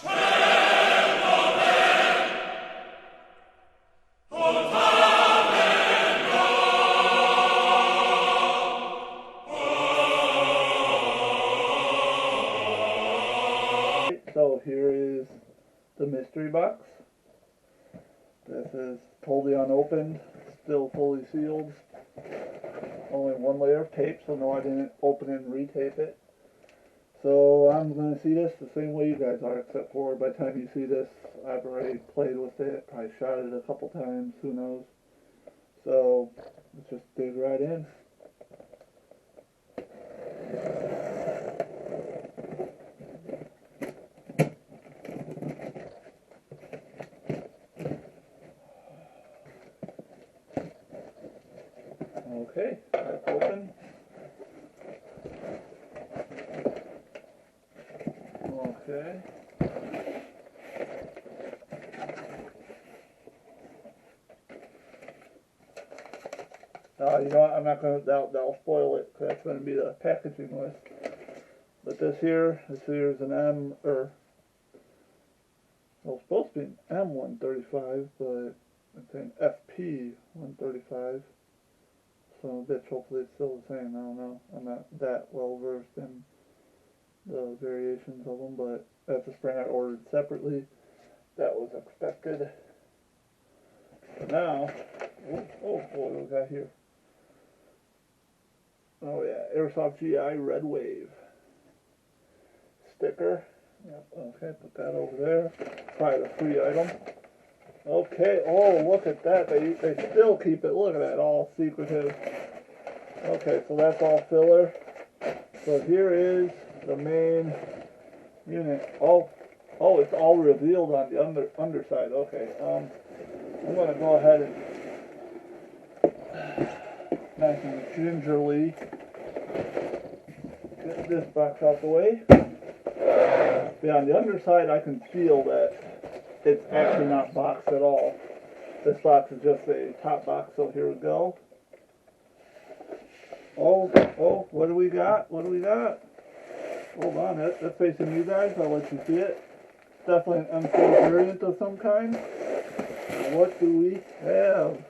So here is the mystery box. This is totally unopened, still fully sealed. Only one layer of tape, so no, I didn't open it and retape it. So I'm going to see this the same way you guys are, except for by the time you see this, I've already played with it, probably shot it a couple times, who knows. So let's just dig right in. Okay, that's open. Okay. You know what, I'm not going to, that'll spoil it, because that's going to be the packaging list. But this here is an M, or, well, it's supposed to be an M135, but it's an FP135. So bitch, hopefully it's still the same. I don't know. I'm not that well versed in the variations of them, but that's a spring I ordered separately. That was expected. Now, what do we got here? Oh yeah, Airsoft G.I. Red Wave sticker. Yep, okay, put that over there. Probably the free item. Okay, oh look at that, they still keep it, look at that, all secretive. Okay, so that's all filler. So here is the main unit. Oh, it's all revealed on the underside. Okay, I'm going to go ahead and nice and gingerly get this box out the way. Yeah, on the underside I can feel that it's actually not boxed at all. This box is just a top box, so here we go. Oh, what do we got? What do we got? Hold on, that's facing you guys, I'll let you see it. It's definitely an unsold variant of some kind. What do we have?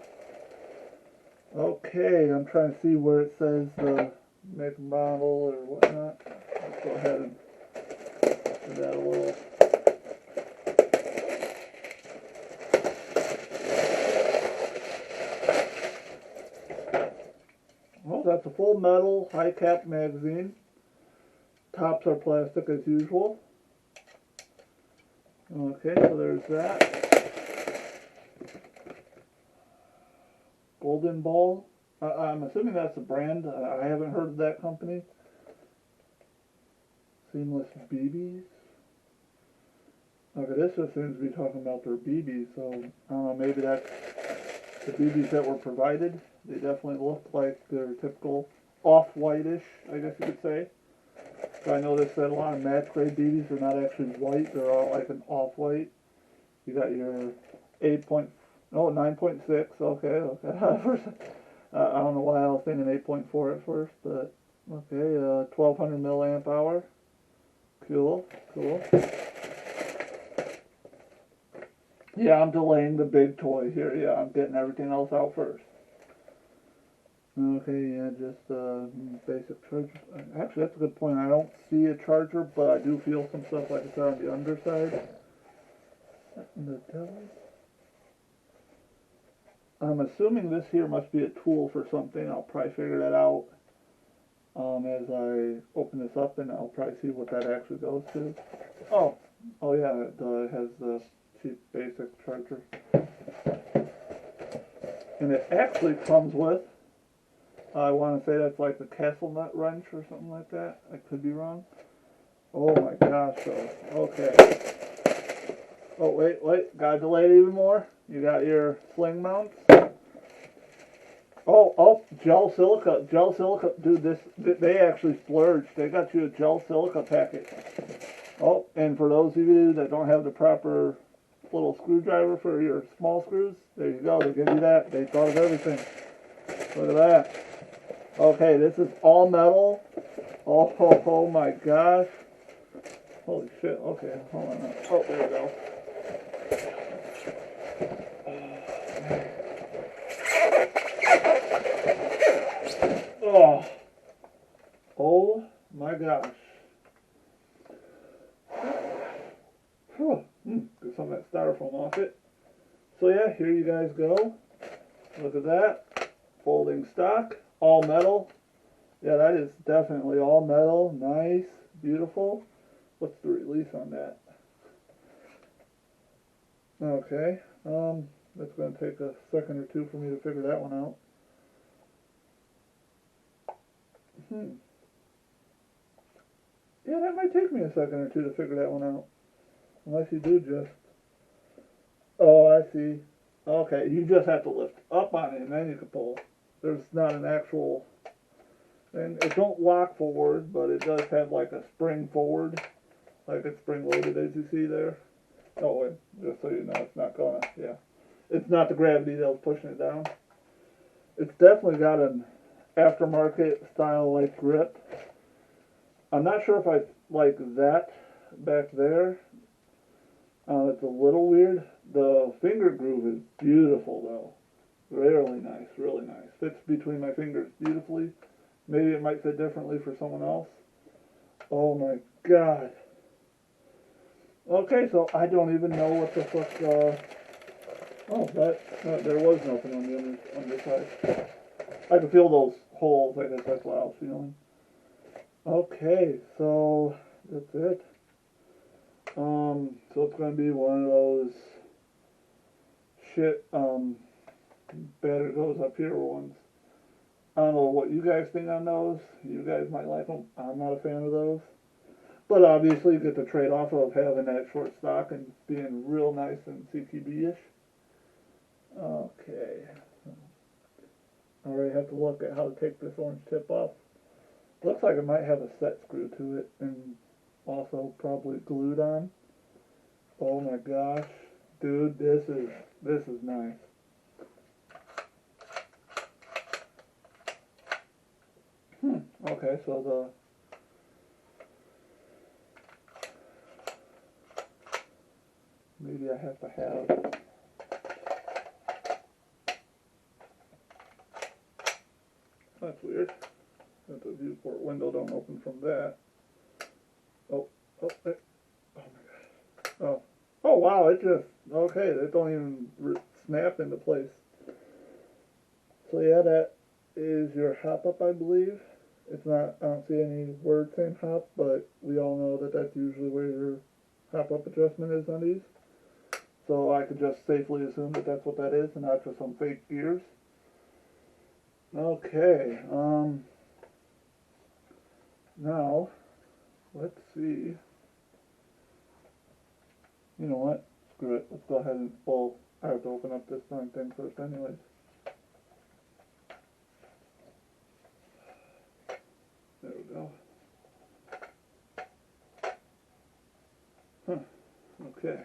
Okay, I'm trying to see where it says the make and model or whatnot. Let's go ahead and do that a little. Well, that's a full metal, high cap magazine. Tops are plastic as usual. Okay, so there's that. Golden Ball. I'm assuming that's a brand. I haven't heard of that company. Seamless BBs. Okay, this just seems to be talking about their BBs, so I don't know, maybe that's the BBs that were provided. They definitely look like their typical off-whitish, I guess you could say. So I noticed that a lot of match grade BBs are not actually white, they're all like an off-white. You got your 9.6, okay. I don't know why I was thinking 8.4 at first, but okay, 1200 milliamp hour. Cool. Yeah, I'm delaying the big toy here. Yeah, I'm getting everything else out first. Okay, yeah, just basic charger. Actually, that's a good point. I don't see a charger, but I do feel some stuff like I said on the underside. I'm assuming this here must be a tool for something. I'll probably figure that out as I open this up, and I'll probably see what that actually goes to. Oh yeah, it has the cheap basic charger. And it actually comes with, I want to say that's like the castle nut wrench or something like that. I could be wrong. Oh my gosh, though. Okay. Oh, wait. Gotta delay it even more. You got your sling mounts. Oh, gel silica. Dude, they actually splurged. They got you a gel silica packet. Oh, and for those of you that don't have the proper little screwdriver for your small screws, there you go. They give you that. They thought of everything. Look at that. Okay, this is all metal. Oh my gosh. Holy shit, okay, hold on. Oh, there we go. Oh, oh my gosh. Whew. Get some of that styrofoam off it. So yeah, here you guys go. Look at that. Folding stock, all metal. Yeah, that is definitely all metal. Nice, beautiful. What's the release on that? Okay, that's going to take a second or two for me to figure that one out. Yeah, that might take me a second or two to figure that one out. Unless you do just... Oh, I see. Okay, you just have to lift up on it and then you can pull. There's not an actual... And it don't lock forward, but it does have like a spring forward. Like it's spring loaded as you see there. Oh, and just so you know, it's not gonna, yeah. It's not the gravity that was pushing it down. It's definitely got an aftermarket style like grip. I'm not sure if I like that back there. It's a little weird. The finger groove is beautiful though. Really nice, really nice. Fits between my fingers beautifully. Maybe it might fit differently for someone else. Oh my god. Okay, so I don't even know what the fuck, oh, there was nothing on the underside. I can feel those holes, I guess that's what I was feeling. Okay, so that's it. So it's going to be one of those shit, battery goes up here ones. I don't know what you guys think on those. You guys might like them. I'm not a fan of those. But obviously you get the trade-off of having that short stock and being real nice and CQB-ish. Okay. I already have to look at how to take this orange tip off. Looks like it might have a set screw to it and also probably glued on. Oh my gosh. Dude, this is nice. Okay, so maybe I have to have... That's weird. That the viewport window don't open from that. Oh, there. Oh my gosh. Oh wow, it just, okay, it don't even snap into place. So yeah, that is your hop up, I believe. It's not, I don't see any word saying hop, but we all know that that's usually where your hop up adjustment is on these. So I could just safely assume that that's what that is and not just some fake gears. Okay, now, let's see. You know what? Screw it. Let's go ahead and, well, I have to open up this darn thing first anyways. There we go. Okay.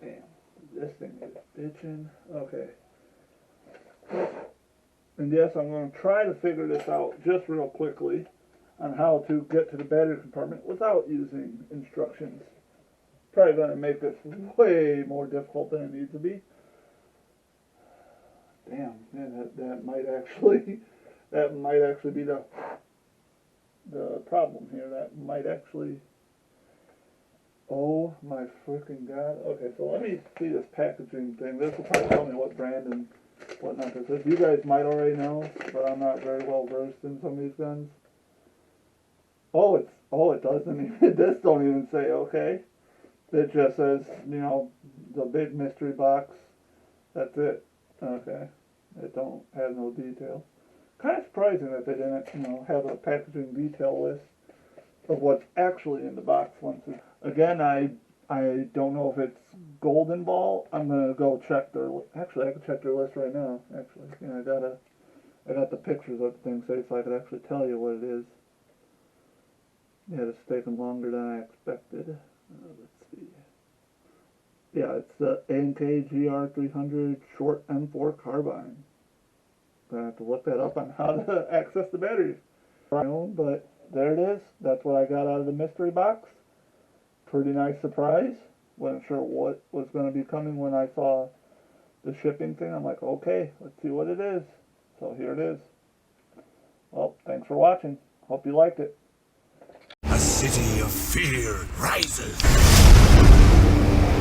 Damn. This thing is bitching. Okay. And yes, I'm going to try to figure this out just real quickly on how to get to the battery compartment without using instructions. Probably going to make this way more difficult than it needs to be. Damn, man, that might actually be the problem here. That might actually... Oh my freaking god. Okay, so let me see this packaging thing. This will probably tell me what brand and whatnot this is. You guys might already know, but I'm not very well versed in some of these guns. Oh, it doesn't even, this don't even say okay. It just says, you know, the big mystery box. That's it. Okay. It don't have no details. Kind of surprising that they didn't, you know, have a packaging detail list of what's actually in the box once it's... Again, I don't know if it's Golden Ball. I'm gonna go check their... Actually, I can check their list right now. Actually, yeah, I got the pictures of the thing so I could actually tell you what it is. Yeah, it's taken longer than I expected. Let's see. Yeah, it's the A&K GR300 short M4 carbine. Gonna have to look that up on how to access the battery. My own, but there it is. That's what I got out of the mystery box. Pretty nice surprise. Wasn't sure what was going to be coming when I saw the shipping thing. I'm like, okay, let's see what it is. So here it is. Well, thanks for watching. Hope you liked it. A city of fear rises.